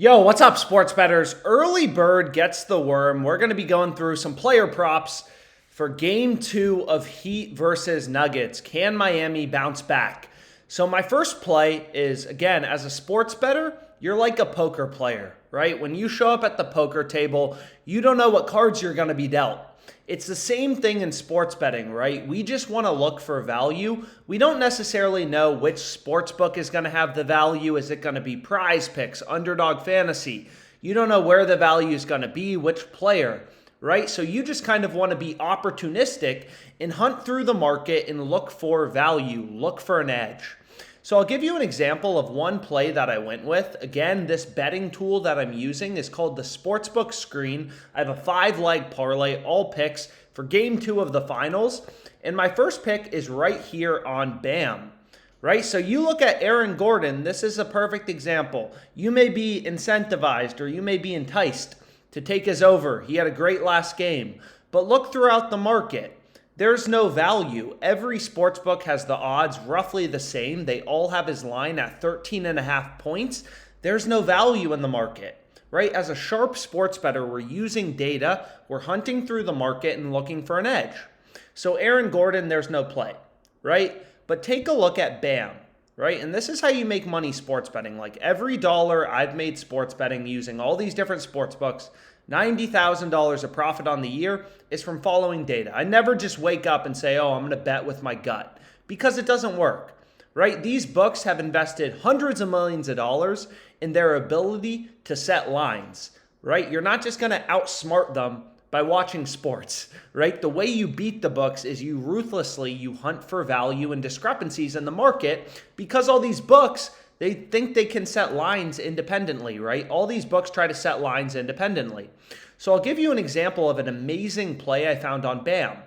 Yo, what's up, sports bettors? Early bird gets the worm. We're going to be going through some player props for game 2 of Heat versus Nuggets. Can Miami bounce back? So my first play is, again, as a sports bettor, you're like a poker player, right? When you show up at the poker table, you don't know what cards you're going to be dealt. It's the same thing in sports betting, right? We just want to look for value. We don't necessarily know which sports book is going to have the value. Is it going to be Prize Picks, Underdog Fantasy? You don't know where the value is going to be, which player, right? So you just kind of want to be opportunistic and hunt through the market and look for value, look for an edge. So I'll give you an example of one play that I went with. Again, this betting tool that I'm using is called the Sportsbook Screen. I have a 5-leg parlay, all picks for game 2 of the finals. And my first pick is right here on BAM, right? So you look at Aaron Gordon, this is a perfect example. You may be incentivized or you may be enticed to take his over. He had a great last game. But look throughout the market. There's no value. Every sportsbook has the odds roughly the same. They all have his line at 13.5 points. There's no value in the market, right? As a sharp sports bettor, we're using data. We're hunting through the market and looking for an edge. So Aaron Gordon, there's no play, right? But take a look at BAM, right? And this is how you make money sports betting. Like every dollar I've made sports betting using all these different sports books, $90,000 of profit on the year is from following data. I never just wake up and say, oh, I'm going to bet with my gut, because it doesn't work, right? These books have invested hundreds of millions of dollars in their ability to set lines, right? You're not just going to outsmart them by watching sports, right? The way you beat the books is you hunt for value and discrepancies in the market, because all these books, they think they can set lines independently, right? All these books try to set lines independently. So I'll give you an example of an amazing play I found on BAM.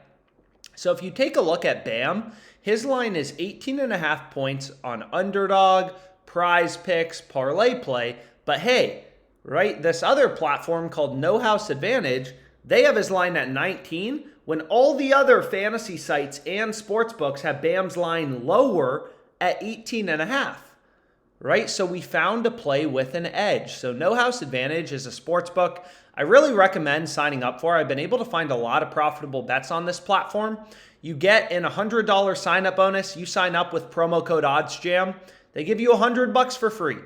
So if you take a look at BAM, his line is 18.5 points on Underdog, Prize Picks, Parlay Play. But hey, right, this other platform called No House Advantage, they have his line at 19, when all the other fantasy sites and sports books have BAM's line lower at 18.5. Right? So we found a play with an edge. So No House Advantage is a sports book I really recommend signing up for. I've been able to find a lot of profitable bets on this platform. You get an $100 sign-up bonus. You sign up with promo code OddsJam. They give you $100 for free,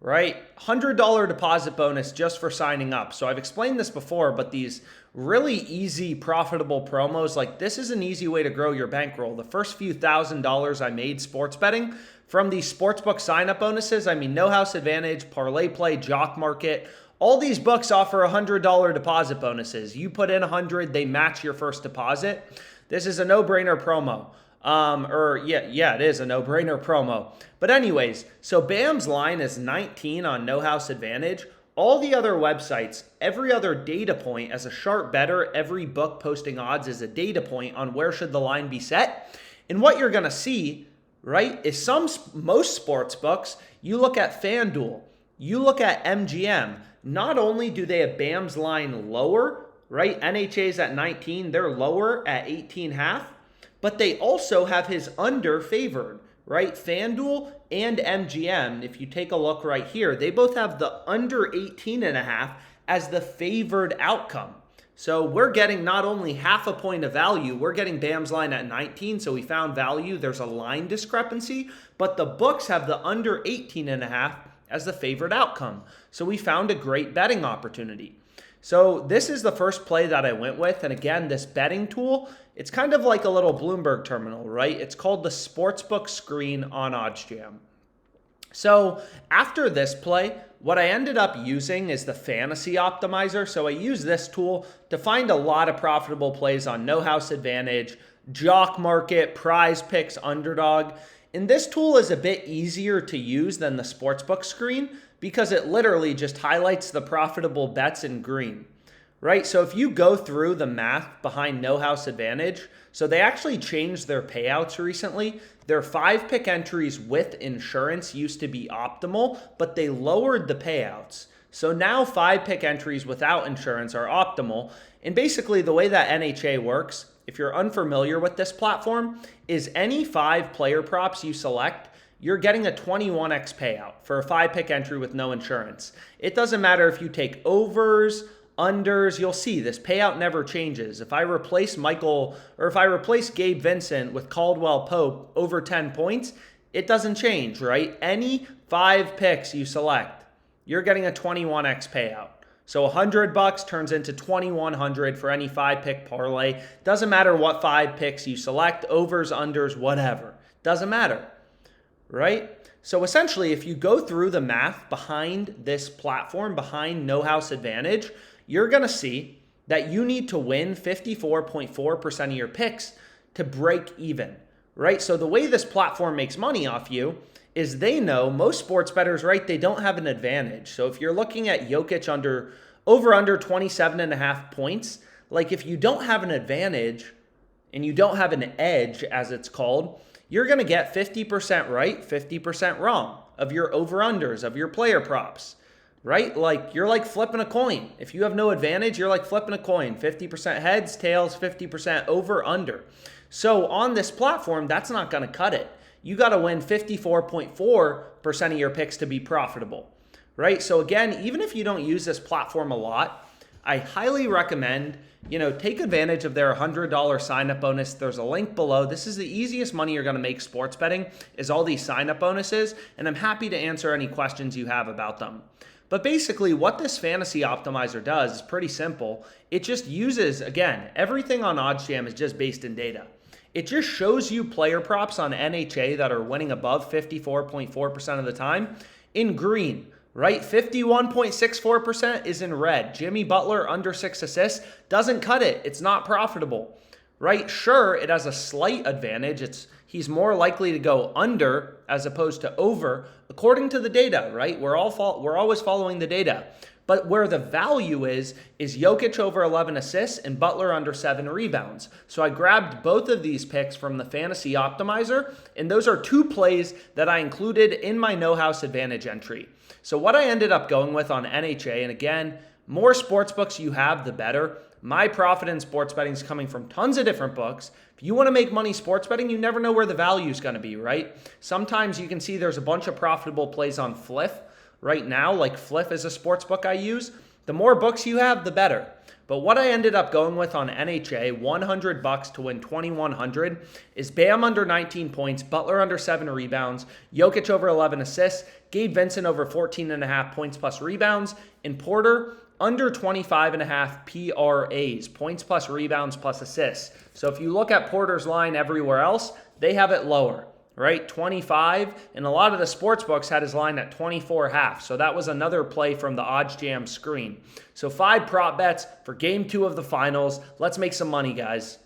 right? $100 deposit bonus just for signing up. So I've explained this before, but these really easy, profitable promos, like this is an easy way to grow your bankroll. The first few $1,000s I made sports betting from these sportsbook sign-up bonuses, I mean, No House Advantage, Parlay Play, Jock Market, all these books offer $100 deposit bonuses. You put in $100, they match your first deposit. This is a no-brainer promo. It is a no-brainer promo. But anyways, so BAM's line is 19 on No House Advantage. All the other websites, every other data point, as a sharp bettor, every book posting odds is a data point on where should the line be set. And what you're going to see, right, is most sports books, you look at FanDuel, you look at MGM, not only do they have BAM's line lower, right, NHA's at 19, they're lower at 18.5, but they also have his under favored, right? FanDuel and MGM, if you take a look right here, they both have the under 18.5 as the favored outcome. So we're getting not only half a point of value, we're getting BAM's line at 19, so we found value. There's a line discrepancy, but the books have the under 18.5 as the favored outcome. So we found a great betting opportunity. So this is the first play that I went with. And again, this betting tool, it's kind of like a little Bloomberg terminal, right? It's called the Sportsbook Screen on OddsJam. So after this play, what I ended up using is the Fantasy Optimizer. So I use this tool to find a lot of profitable plays on No House Advantage, Jock Market, Prize Picks, Underdog. And this tool is a bit easier to use than the Sportsbook Screen because it literally just highlights the profitable bets in green, right? So if you go through the math behind No House Advantage, so they actually changed their payouts recently. Their 5-pick entries with insurance used to be optimal, but they lowered the payouts. So now 5-pick entries without insurance are optimal. And basically the way that NHA works, if you're unfamiliar with this platform, is any 5 player props you select, you're getting a 21x payout for a 5-pick entry with no insurance. It doesn't matter if you take overs, unders, you'll see this payout never changes. If I replace Gabe Vincent with Caldwell Pope over 10 points, it doesn't change, right? Any 5 picks you select, you're getting a 21x payout. So $100 turns into $2,100 for any 5-pick parlay. Doesn't matter what 5 picks you select, overs, unders, whatever. Doesn't matter, right? So essentially, if you go through the math behind this platform, behind No House Advantage, you're going to see that you need to win 54.4% of your picks to break even, right? So the way this platform makes money off you is they know most sports bettors, right? They don't have an advantage. So if you're looking at Jokic over 27.5 points, like if you don't have an advantage and you don't have an edge, as it's called, you're going to get 50% right, 50% wrong of your over-unders, of your player props, right? Like you're like flipping a coin. If you have no advantage, you're like flipping a coin. 50% heads, tails, 50% over-under. So on this platform, that's not going to cut it. You got to win 54.4% of your picks to be profitable, right? So again, even if you don't use this platform a lot, I highly recommend, take advantage of their $100 sign-up bonus. There's a link below. This is the easiest money you're going to make sports betting is all these sign-up bonuses, and I'm happy to answer any questions you have about them. But basically, what this fantasy optimizer does is pretty simple. It just uses, again, everything on OddsJam is just based in data. It just shows you player props on NHA that are winning above 54.4% of the time in green, right? 51.64% is in red. Jimmy Butler under 6 assists doesn't cut it. It's not profitable, right? Sure, it has a slight advantage. He's more likely to go under as opposed to over, according to the data, right? We're always following the data. But where the value is Jokic over 11 assists and Butler under 7 rebounds. So I grabbed both of these picks from the Fantasy Optimizer, and those are 2 plays that I included in my No House Advantage entry. So what I ended up going with on NHA, and again, more sports books you have, the better. My profit in sports betting is coming from tons of different books. If you want to make money sports betting, you never know where the value is going to be, right? Sometimes you can see there's a bunch of profitable plays on Fliff right now, like Fliff is a sports book I use. The more books you have, the better. But what I ended up going with on NHA, $100 to win $2,100, is Bam under 19 points, Butler under 7 rebounds, Jokic over 11 assists, Gabe Vincent over 14.5 points plus rebounds, and Porter under 25.5 PRAs, points plus rebounds plus assists. So if you look at Porter's line everywhere else, they have it lower, right? 25, and a lot of the sports books had his line at 24.5. So that was another play from the OddsJam screen. So 5 prop bets for game 2 of the finals. Let's make some money, guys.